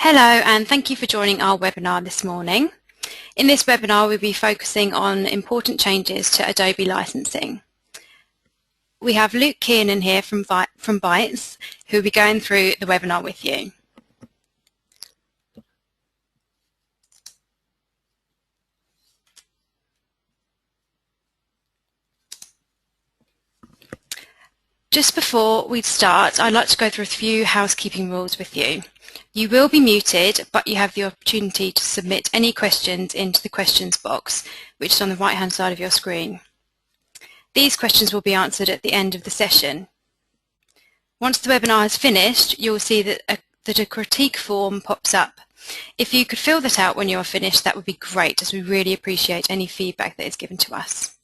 Hello and thank you for joining our webinar this morning. In this webinar we'll be focusing on important changes to Adobe licensing. We have Luke Kiernan here from Bytes who will be going through the webinar with you. Just before we start, I'd like to go through a few housekeeping rules with you. You will be muted, but you have the opportunity to submit any questions into the questions box, which is on the right-hand side of your screen. These questions will be answered at the end of the session. Once the webinar has finished, you'll see that a critique form pops up. If you could fill that out when you are finished, that would be great, as we really appreciate any feedback that is given to us.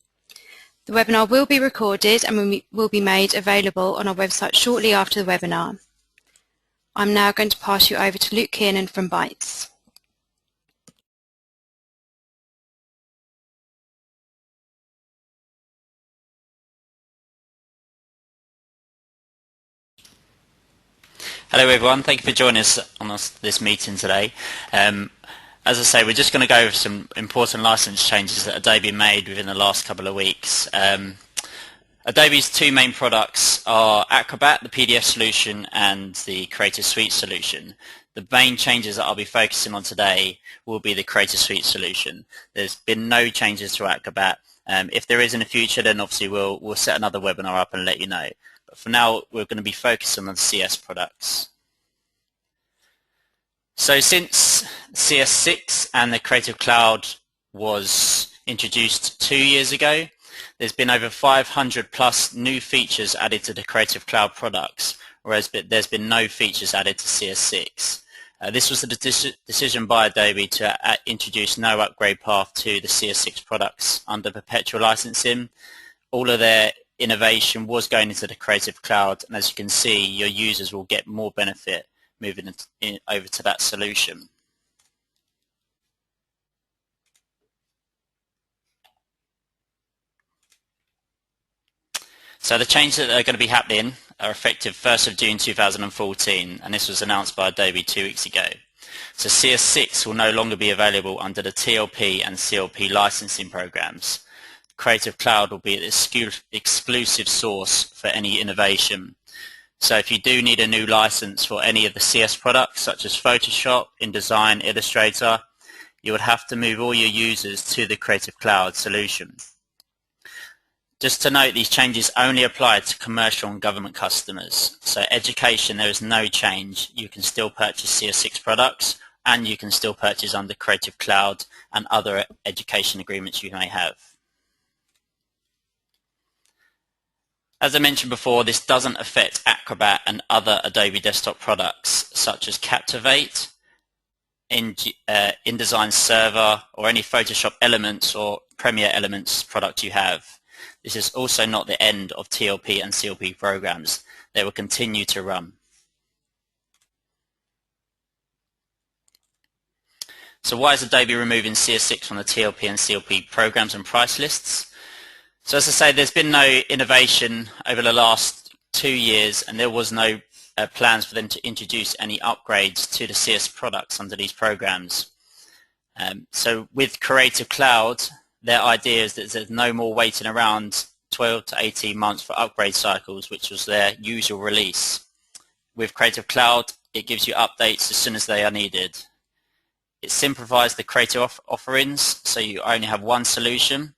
The webinar will be recorded and will be made available on our website shortly after the webinar. I'm now going to pass you over to Luke Kiernan from Bytes. Hello everyone, thank you for joining us on this meeting today. As I say, we're just going to go over some important license changes that Adobe made within the last couple of weeks. Adobe's two main products are Acrobat, the PDF solution, and the Creative Suite solution. The main changes that I'll be focusing on today will be the Creative Suite solution. There's been no changes to Acrobat. If there is in the future, then obviously we'll set another webinar up and let you know. But for now, we're going to be focusing on the CS products. So since CS6 and the Creative Cloud was introduced 2 years ago, there's been over 500 plus new features added to the Creative Cloud products, whereas there's been no features added to CS6. This was the decision by Adobe to introduce no upgrade path to the CS6 products under perpetual licensing. All of their innovation was going into the Creative Cloud, and as you can see, your users will get more benefit moving over to that solution. So the changes that are going to be happening are effective 1st of June 2014, and this was announced by Adobe 2 weeks ago. So CS6 will no longer be available under the TLP and CLP licensing programs. Creative Cloud will be the exclusive source for any innovation. So if you do need a new license for any of the CS products, such as Photoshop, InDesign, Illustrator, you would have to move all your users to the Creative Cloud solution. Just to note, these changes only apply to commercial and government customers. So education, there is no change. You can still purchase CS6 products, and you can still purchase under Creative Cloud and other education agreements you may have. As I mentioned before, this doesn't affect Acrobat and other Adobe desktop products such as Captivate, InDesign Server, or any Photoshop Elements or Premiere Elements product you have. This is also not the end of TLP and CLP programs. They will continue to run. So why is Adobe removing CS6 from the TLP and CLP programs and price lists? So as I say, there's been no innovation over the last 2 years, and there was no plans for them to introduce any upgrades to the CS products under these programs. So with Creative Cloud, their idea is that there's no more waiting around 12 to 18 months for upgrade cycles, which was their usual release. With Creative Cloud, it gives you updates as soon as they are needed. It simplifies the creative offerings, so you only have one solution,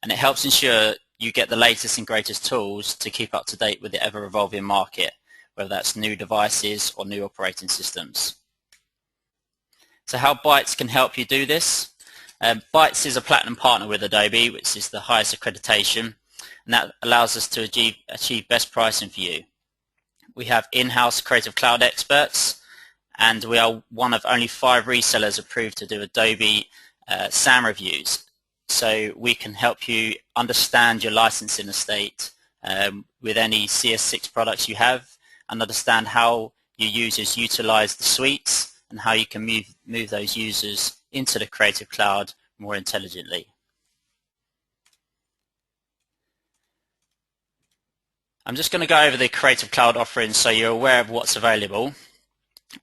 and it helps ensure you get the latest and greatest tools to keep up to date with the ever-evolving market, whether that's new devices or new operating systems. So how Bytes can help you do this? Bytes is a platinum partner with Adobe, which is the highest accreditation, and that allows us to achieve best pricing for you. We have in-house Creative Cloud experts, and we are one of only 5 resellers approved to do Adobe SAM reviews. So we can help you understand your licensing estate with any CS6 products you have, and understand how your users utilize the suites and how you can move those users into the Creative Cloud more intelligently. I'm just going to go over the Creative Cloud offerings so you're aware of what's available.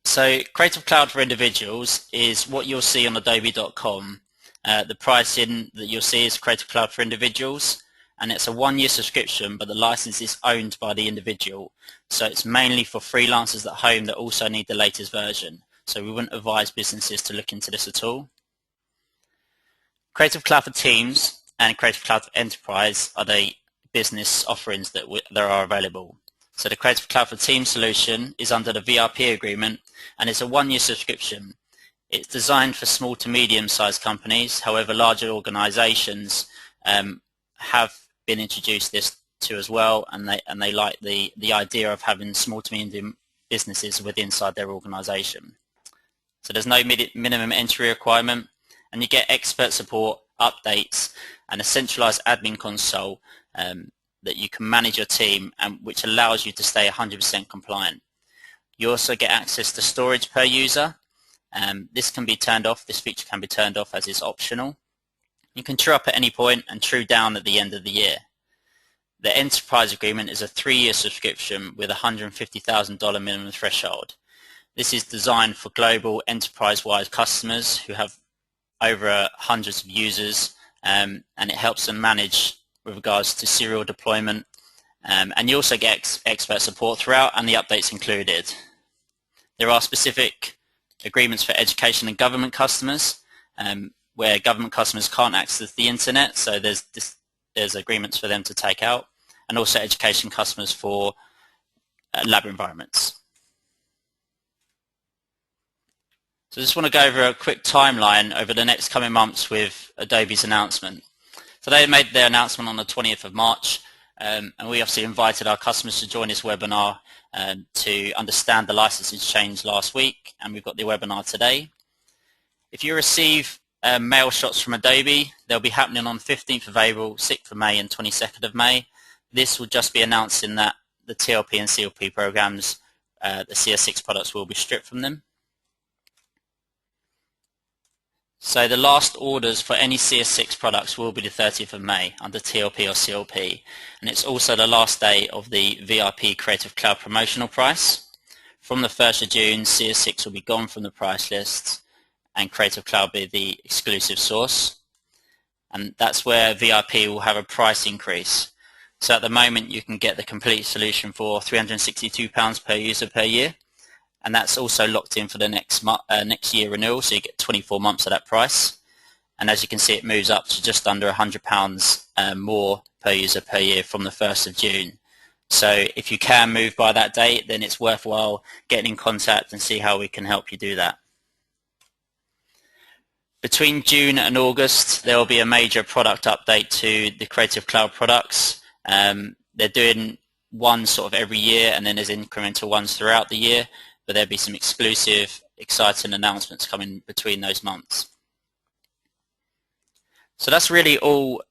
So Creative Cloud for individuals is what you'll see on adobe.com. The pricing that you'll see is Creative Cloud for individuals, and it's a one-year subscription, but the license is owned by the individual. So it's mainly for freelancers at home that also need the latest version. So we wouldn't advise businesses to look into this at all. Creative Cloud for Teams and Creative Cloud for Enterprise are the business offerings that are available. So the Creative Cloud for Teams solution is under the VRP agreement, and it's a one-year subscription. It's designed for small to medium-sized companies. However, larger organizations have been introduced this to as well, and they like the idea of having small to medium businesses inside their organization. So there's no minimum entry requirement, and you get expert support, updates, and a centralized admin console that you can manage your team, and which allows you to stay 100% compliant. You also get access to storage per user. This can be turned off. This feature can be turned off as it's optional. You can true up at any point and true down at the end of the year. The Enterprise agreement is a 3-year subscription with a $150,000 minimum threshold. This is designed for global enterprise-wide customers who have over hundreds of users, and it helps them manage with regards to serial deployment. And you also get expert support throughout, and the updates included. There are specific agreements for education and government customers, where government customers can't access the internet, so there's agreements for them to take out, and also education customers for lab environments. So I just want to go over a quick timeline over the next coming months with Adobe's announcement. So they made their announcement on the 20th of March, and we obviously invited our customers to join this webinar to understand the licensing change last week, and we've got the webinar today. If you receive mail shots from Adobe, they'll be happening on 15th of April, 6th of May and 22nd of May. This will just be announcing that the TLP and CLP programs, the CS6 products will be stripped from them. So the last orders for any CS6 products will be the 30th of May under TLP or CLP, and it's also the last day of the VRP Creative Cloud promotional price. From the 1st of June, CS6 will be gone from the price lists, and Creative Cloud will be the exclusive source, and that's where VRP will have a price increase. So at the moment you can get the complete solution for £362 per user per year, and that's also locked in for the next year renewal, so you get 24 months at that price. And as you can see, it moves up to just under £100 more per user per year from the 1st of June. So if you can move by that date, then it's worthwhile getting in contact and see how we can help you do that. Between June and August, there will be a major product update to the Creative Cloud products. They're doing one sort of every year, and then there's incremental ones throughout the year, but there'll be some exclusive, exciting announcements coming between those months. So that's really all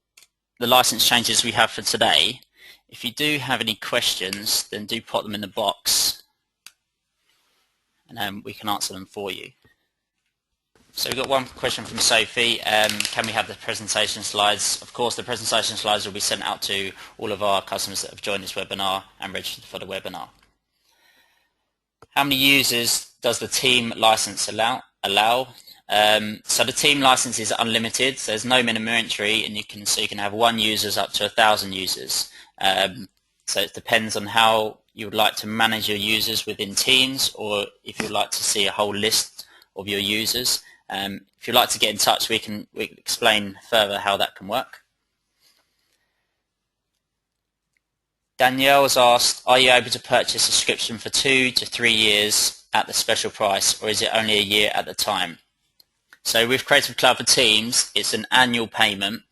the license changes we have for today. If you do have any questions, then do put them in the box, and then we can answer them for you. So we've got one question from Sophie. Can we have the presentation slides? Of course, the presentation slides will be sent out to all of our customers that have joined this webinar and registered for the webinar. How many users does the team license allow? So the team license is unlimited, so there's no minimum entry, and you can have 1 users up to 1,000 users. So it depends on how you would like to manage your users within Teams, or if you'd like to see a whole list of your users. If you'd like to get in touch, we can explain further how that can work. Danielle has asked, are you able to purchase a subscription for 2 to 3 years at the special price, or is it only a year at the time? So with Creative Cloud for Teams, it's an annual payment.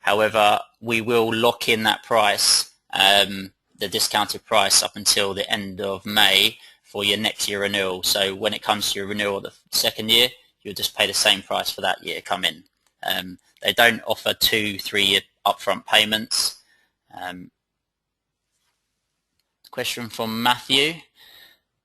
However, we will lock in that price, the discounted price, up until the end of May for your next year renewal. So when it comes to your renewal the second year, you'll just pay the same price for that year come in. They don't offer 2-3 year upfront payments. Question from Matthew.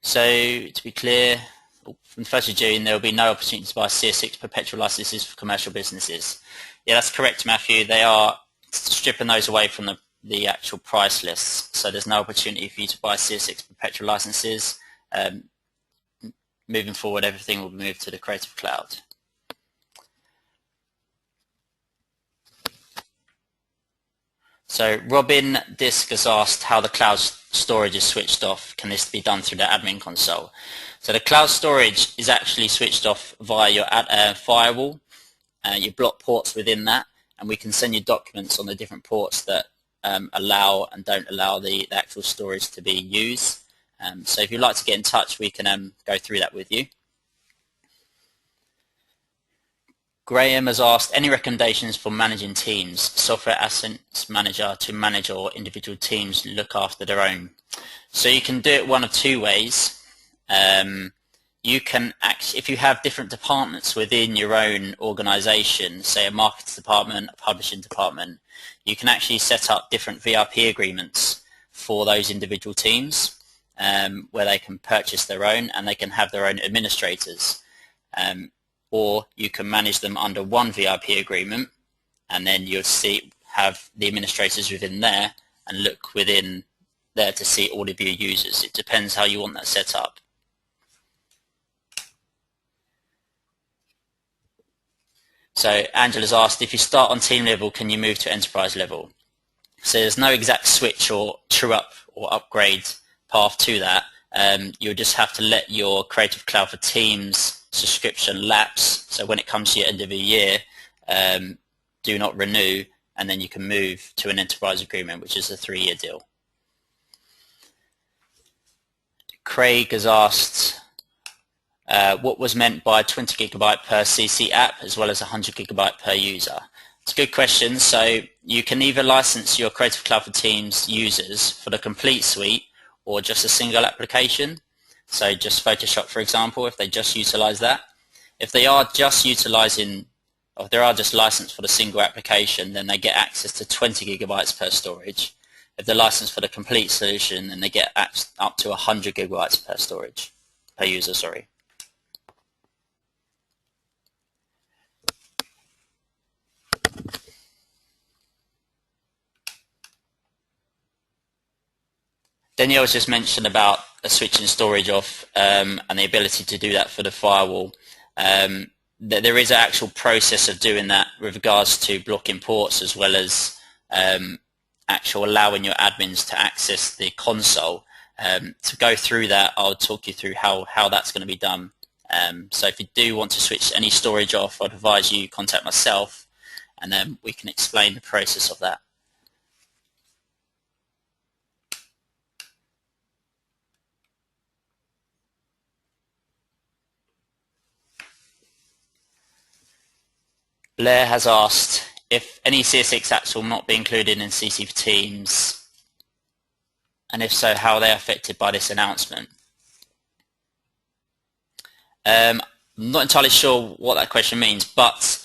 So to be clear, from the 1st of June there will be no opportunity to buy CS6 perpetual licenses for commercial businesses. Yeah, that's correct, Matthew. They are stripping those away from the actual price lists, so there's no opportunity for you to buy CS6 perpetual licenses. moving forward, everything will be moved to the Creative Cloud. So Robin Disk has asked how the cloud storage is switched off. Can this be done through the admin console? So the cloud storage is actually switched off via your firewall. You block ports within that, and we can send you documents on the different ports that allow and don't allow the actual storage to be used. So if you'd like to get in touch, we can go through that with you. Graham has asked, any recommendations for managing teams, software assets manager to manage or individual teams look after their own? So you can do it one of two ways. You can actually, if you have different departments within your own organization, say a marketing department, a publishing department, you can actually set up different VIP agreements for those individual teams where they can purchase their own and they can have their own administrators. Or you can manage them under one VIP agreement, and then you'll have the administrators within there and look within there to see all of your users. It depends how you want that set up. So Angela's asked, if you start on team level, can you move to enterprise level? So there's no exact switch or true up or upgrade path to that. You'll just have to let your Creative Cloud for Teams subscription lapse, so when it comes to your end of the year, do not renew, and then you can move to an enterprise agreement, which is a 3-year deal. Craig has asked what was meant by 20 GB per CC app as well as 100 GB per user. It's a good question. So you can either license your Creative Cloud for Teams users for the complete suite or just a single application. So just Photoshop, for example, if they just utilize that. If they are just utilizing, or if they are just licensed for the single application, then they get access to 20 GB per storage. If they're licensed for the complete solution, then they get up to 100 GB per user, sorry. Danielle's just mentioned about switching storage off and the ability to do that for the firewall. There is an actual process of doing that with regards to blocking ports as well as actual allowing your admins to access the console. To go through that, I'll talk you through how that's going to be done. So if you do want to switch any storage off, I'd advise you contact myself and then we can explain the process of that. Blair has asked if any CS6 apps will not be included in CC for Teams, and if so, how are they affected by this announcement? I'm not entirely sure what that question means, but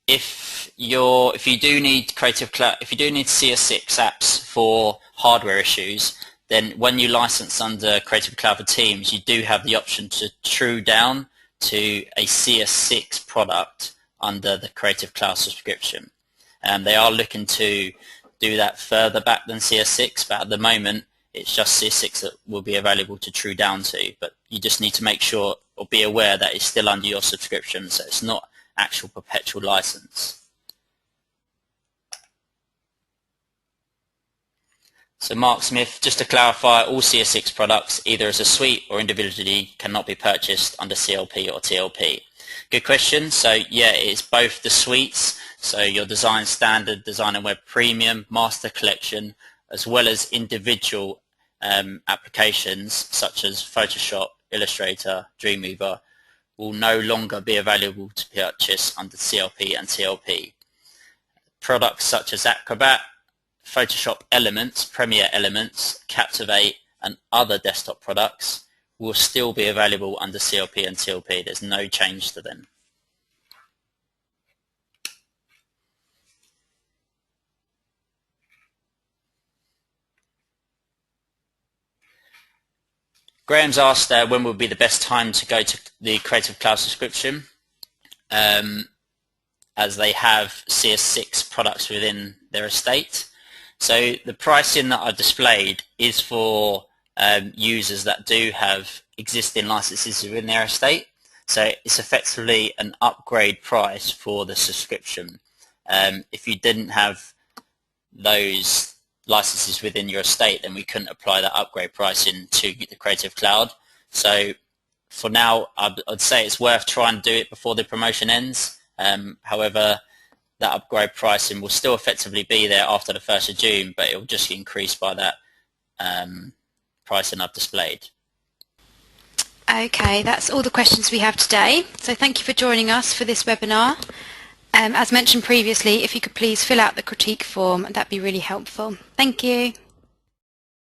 if you do need Creative Cloud, if you do need CS6 apps for hardware issues, then when you license under Creative Cloud for Teams, you do have the option to true down to a CS6 product under the Creative Cloud subscription. They are looking to do that further back than CS6, but at the moment it's just CS6 that will be available to true down to, but you just need to make sure or be aware that it's still under your subscription, so it's not actual perpetual license. So Mark Smith, just to clarify, all CS6 products, either as a suite or individually, cannot be purchased under CLP or TLP. Good question. So yeah, it's both the suites, so your Design Standard, Design and Web Premium, Master Collection, as well as individual applications such as Photoshop, Illustrator, Dreamweaver will no longer be available to purchase under CLP and TLP. Products such as Acrobat, Photoshop Elements, Premiere Elements, Captivate and other desktop products will still be available under CLP and TLP. There's no change to them. Graham's asked when would be the best time to go to the Creative Cloud subscription, as they have CS6 products within their estate. So the pricing that I've displayed is for users that do have existing licenses within their estate. So it's effectively an upgrade price for the subscription. If you didn't have those licenses within your estate, then we couldn't apply that upgrade pricing to the Creative Cloud. So for now, I'd say it's worth trying to do it before the promotion ends. However, that upgrade pricing will still effectively be there after the 1st of June, but it will just increase by that pricing I've displayed. Okay, that's all the questions we have today. So thank you for joining us for this webinar. As mentioned previously, if you could please fill out the critique form, that'd be really helpful. Thank you.